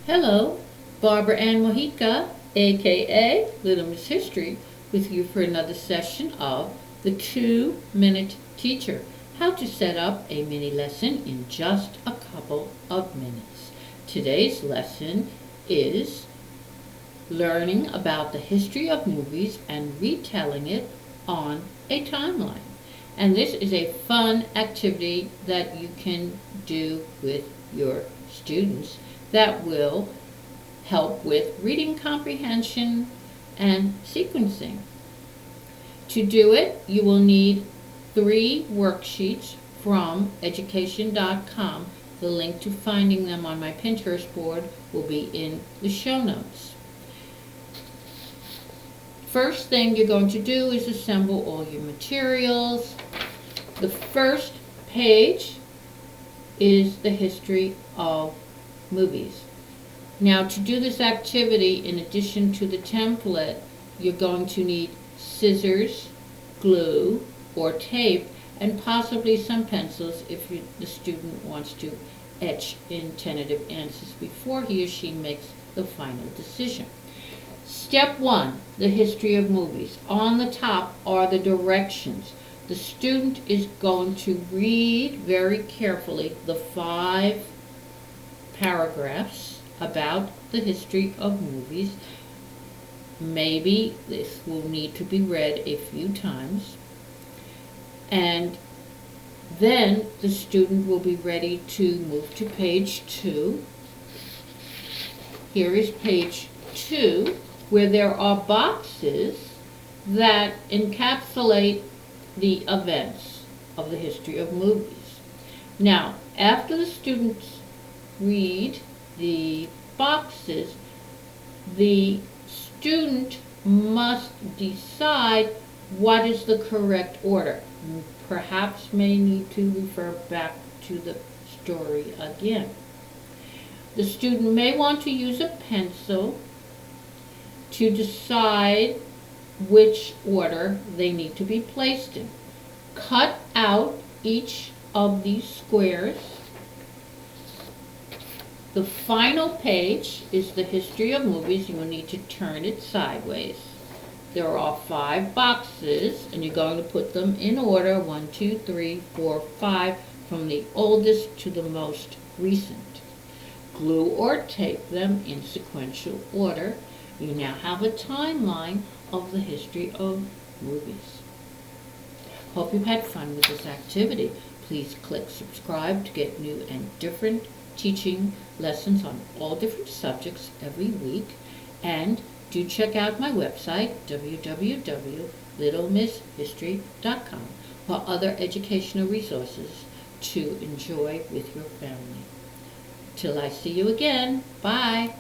Hello, Barbara Ann Mojica, aka Little Miss History, with you for another session of the 2-Minute Teacher, how to set up a mini lesson in just a couple of minutes. Today's lesson is learning about the history of movies and retelling it on a timeline. And this is a fun activity that you can do with your students that will help with reading comprehension and sequencing. To do it, you will need 3 worksheets from education.com. The link to finding them on my Pinterest board will be in the show notes. First thing you're going to do is assemble all your materials. The first page is the history of movies. Now, to do this activity, in addition to the template, you're going to need scissors, glue, or tape, and possibly some pencils if the student wants to etch in tentative answers before he or she makes the final decision. Step 1, the history of movies. On the top are the directions. The student is going to read very carefully the 5 paragraphs about the history of movies. Maybe this will need to be read a few times. And then the student will be ready to move to page 2. Here is page 2, where there are boxes that encapsulate the events of the history of movies. Now, after the students read the boxes, the student must decide what is the correct order. Perhaps may need to refer back to the story again. The student may want to use a pencil to decide which order they need to be placed in. Cut out each of these squares. The final page is the history of movies. You will need to turn it sideways. There are 5 boxes, and you're going to put them in order 1, 2, 3, 4, 5, from the oldest to the most recent. Glue or tape them in sequential order. You now have a timeline of the history of movies. Hope you've had fun with this activity. Please click subscribe to get new and different teaching lessons on all different subjects every week. And do check out my website, www.littlemisshistory.com, for other educational resources to enjoy with your family. Till I see you again, bye.